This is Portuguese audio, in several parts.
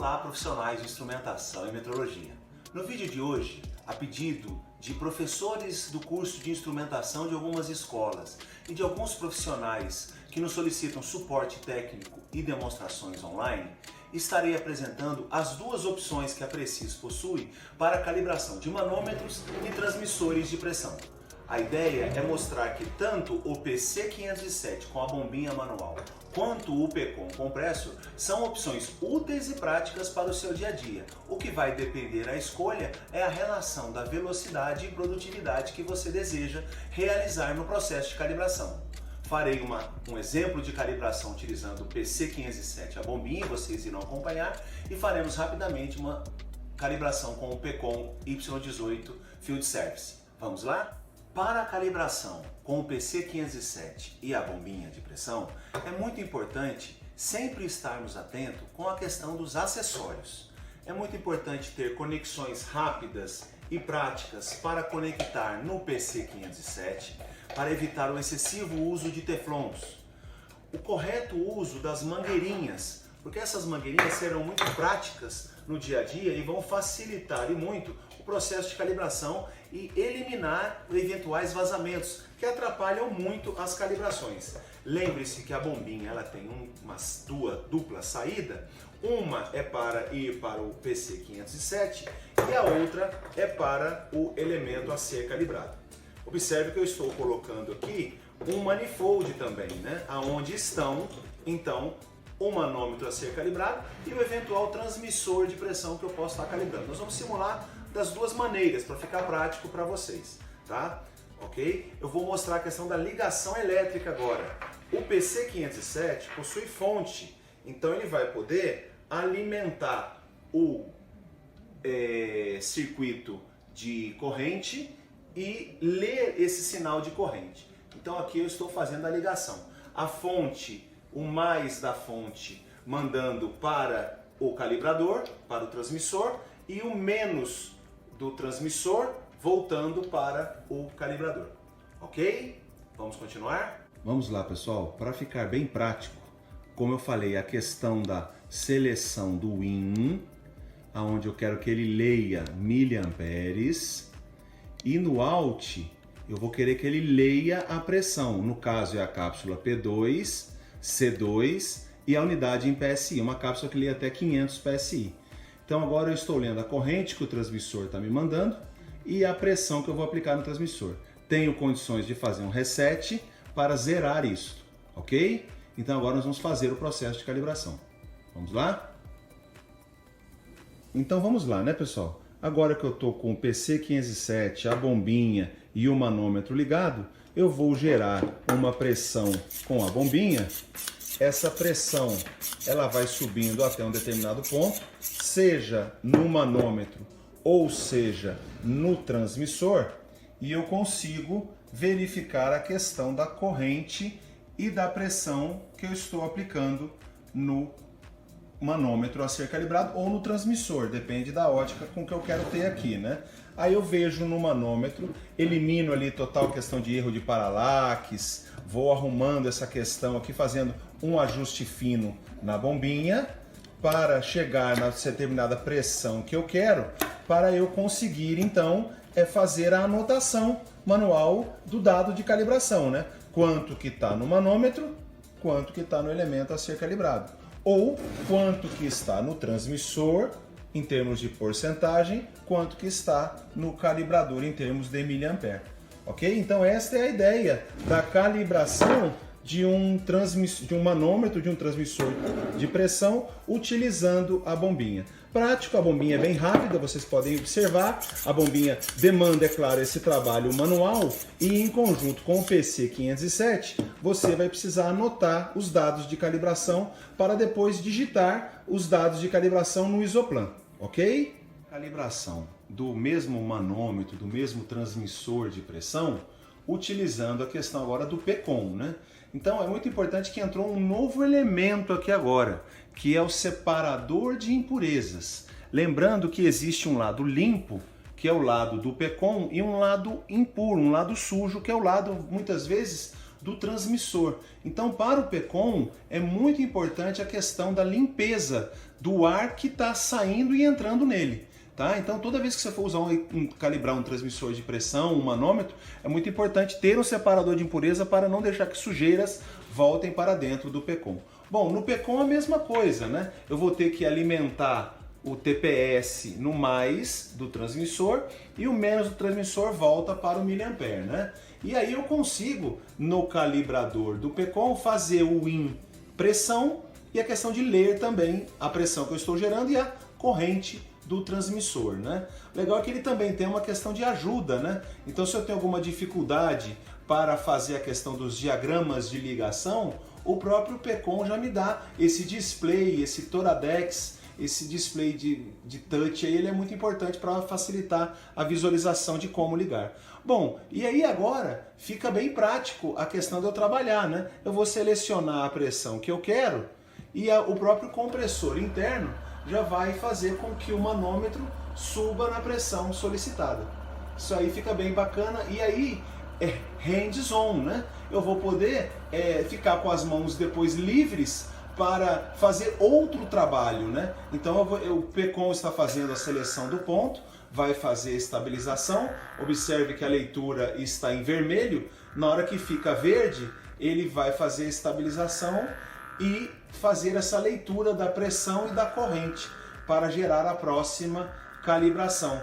Olá, profissionais de instrumentação e metrologia. No vídeo de hoje, a pedido de professores do curso de instrumentação de algumas escolas e de alguns profissionais que nos solicitam suporte técnico e demonstrações online, estarei apresentando as duas opções que a Precis possui para a calibração de manômetros e transmissores de pressão. A ideia é mostrar que tanto o PC507 com a bombinha manual quanto o PCOM Compressor são opções úteis e práticas para o seu dia a dia. O que vai depender da escolha é a relação da velocidade e produtividade que você deseja realizar no processo de calibração. Farei um exemplo de calibração utilizando o PC507, a bombinha, vocês irão acompanhar, e faremos rapidamente uma calibração com o PCOM Y18 Field Service. Vamos lá? Para a calibração com o PC507 e a bombinha de pressão, é muito importante sempre estarmos atentos com a questão dos acessórios. É muito importante ter conexões rápidas e práticas para conectar no PC507 para evitar o excessivo uso de teflons. O correto uso das mangueirinhas, porque essas mangueirinhas serão muito práticas no dia a dia e vão facilitar e muito o processo de calibração e eliminar eventuais vazamentos que atrapalham muito as calibrações. Lembre-se que a bombinha ela tem uma dupla saída, uma é para ir para o PC507 e a outra é para o elemento a ser calibrado. Observe que eu estou colocando aqui um manifold também, né? Onde estão então o manômetro a ser calibrado e o eventual transmissor de pressão que eu posso estar calibrando. Nós vamos simular das duas maneiras para ficar prático para vocês, tá? Ok? Eu vou mostrar a questão da ligação elétrica agora. O PC507 possui fonte, então ele vai poder alimentar o circuito de corrente e ler esse sinal de corrente. Então aqui eu estou fazendo a ligação. A fonte, o mais da fonte mandando para o calibrador, para o transmissor, e o menos do transmissor voltando para o calibrador. Ok? Vamos continuar? Vamos lá, pessoal. Para ficar bem prático, como eu falei, a questão da seleção do IN, aonde eu quero que ele leia miliamperes, e no Alt eu vou querer que ele leia a pressão. No caso é a cápsula P2, C2 e a unidade em PSI, uma cápsula que lê até 500 PSI. Então agora eu estou lendo a corrente que o transmissor está me mandando e a pressão que eu vou aplicar no transmissor. Tenho condições de fazer um reset para zerar isso, ok? Então agora nós vamos fazer o processo de calibração. Vamos lá? Então vamos lá, né, pessoal? Agora que eu estou com o PC507, a bombinha e o manômetro ligado, eu vou gerar uma pressão com a bombinha. Essa pressão ela vai subindo até um determinado ponto, seja no manômetro ou seja no transmissor, e eu consigo verificar a questão da corrente e da pressão que eu estou aplicando no manômetro a ser calibrado ou no transmissor, depende da ótica com que eu quero ter aqui, né? Aí eu vejo no manômetro, elimino ali total questão de erro de paralaxe, vou arrumando essa questão aqui, fazendo um ajuste fino na bombinha para chegar na determinada pressão que eu quero, para eu conseguir então fazer a anotação manual do dado de calibração, né? Quanto que está no manômetro, quanto que está no elemento a ser calibrado, ou quanto que está no transmissor em termos de porcentagem, quanto que está no calibrador em termos de miliampere. Ok? Então esta é a ideia da calibração de um manômetro, de um transmissor de pressão, utilizando a bombinha. Prático, a bombinha é bem rápida, vocês podem observar. A bombinha demanda, é claro, esse trabalho manual e em conjunto com o PC507, você vai precisar anotar os dados de calibração para depois digitar os dados de calibração no Isoplan, ok? Calibração do mesmo manômetro, do mesmo transmissor de pressão, utilizando a questão agora do PCOM, né? Então é muito importante que entrou um novo elemento aqui agora, que é o separador de impurezas. Lembrando que existe um lado limpo, que é o lado do PCOM, e um lado impuro, um lado sujo, que é o lado, muitas vezes, do transmissor. Então, para o PECOM, é muito importante a questão da limpeza do ar que está saindo e entrando nele. Tá? Então, toda vez que você for usar calibrar um transmissor de pressão, um manômetro, é muito importante ter um separador de impureza para não deixar que sujeiras voltem para dentro do PECOM. Bom, no PECOM a mesma coisa, né? Eu vou ter que alimentar o TPS no mais do transmissor e o menos do transmissor volta para o miliampere, né? E aí eu consigo, no calibrador do PECOM, fazer o IN pressão e a questão de ler também a pressão que eu estou gerando e a corrente do transmissor, né? Legal é que ele também tem uma questão de ajuda, né? Então, se eu tenho alguma dificuldade para fazer a questão dos diagramas de ligação, o próprio PECOM já me dá esse display, esse Toradex, esse display de touch aí, ele é muito importante para facilitar a visualização de como ligar. Bom, e aí agora fica bem prático a questão de eu trabalhar, né? Eu vou selecionar a pressão que eu quero e o próprio compressor interno já vai fazer com que o manômetro suba na pressão solicitada. Isso aí fica bem bacana e aí é hands-on, né? Eu vou poder ficar com as mãos depois livres para fazer outro trabalho, né? Então o PECOM está fazendo a seleção do ponto, vai fazer a estabilização, observe que a leitura está em vermelho, na hora que fica verde, ele vai fazer a estabilização e fazer essa leitura da pressão e da corrente para gerar a próxima calibração.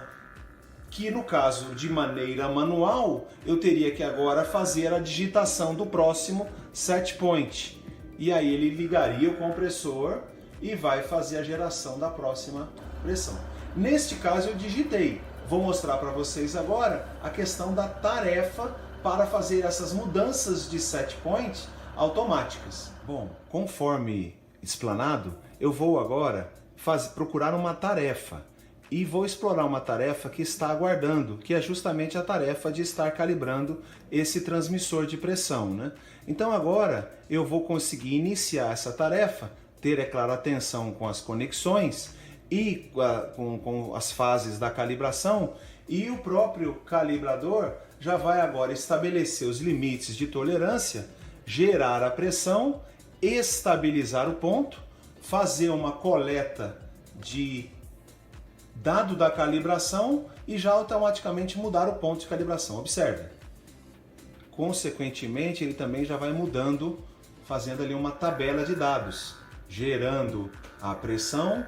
Que no caso de maneira manual, eu teria que agora fazer a digitação do próximo set point. E aí ele ligaria o compressor e vai fazer a geração da próxima pressão. Neste caso eu digitei. Vou mostrar para vocês agora a questão da tarefa para fazer essas mudanças de set point automáticas. Bom, conforme explanado, eu vou agora procurar uma tarefa e vou explorar uma tarefa que está aguardando, que é justamente a tarefa de estar calibrando esse transmissor de pressão, né? Então agora eu vou conseguir iniciar essa tarefa, ter, é claro, atenção com as conexões e com as fases da calibração, e o próprio calibrador já vai agora estabelecer os limites de tolerância, gerar a pressão, estabilizar o ponto, fazer uma coleta de dado da calibração e já automaticamente mudar o ponto de calibração. Observe. Consequentemente, ele também já vai mudando, fazendo ali uma tabela de dados, gerando a pressão,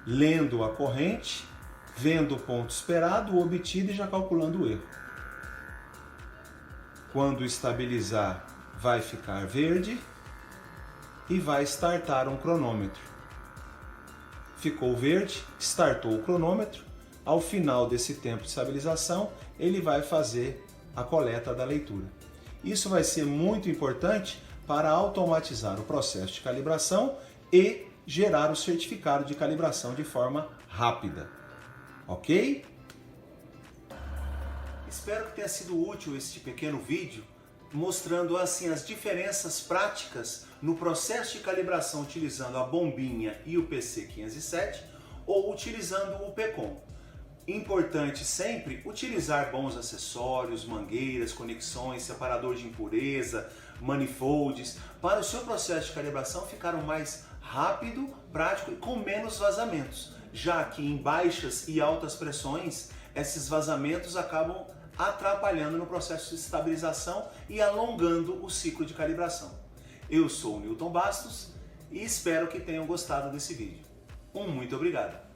lendo a corrente, vendo o ponto esperado, o obtido e já calculando o erro. Quando estabilizar, vai ficar verde e vai startar um cronômetro. Ficou verde, startou o cronômetro. Ao final desse tempo de estabilização, ele vai fazer a coleta da leitura. Isso vai ser muito importante para automatizar o processo de calibração e gerar o certificado de calibração de forma rápida. Ok? Espero que tenha sido útil este pequeno vídeo, mostrando assim as diferenças práticas no processo de calibração utilizando a bombinha e o PC507 ou utilizando o PECOM. Importante sempre utilizar bons acessórios, mangueiras, conexões, separador de impureza, manifolds, para o seu processo de calibração ficar mais rápido, prático e com menos vazamentos, já que em baixas e altas pressões esses vazamentos acabam atrapalhando no processo de estabilização e alongando o ciclo de calibração. Eu sou o Newton Bastos e espero que tenham gostado desse vídeo. Muito obrigado!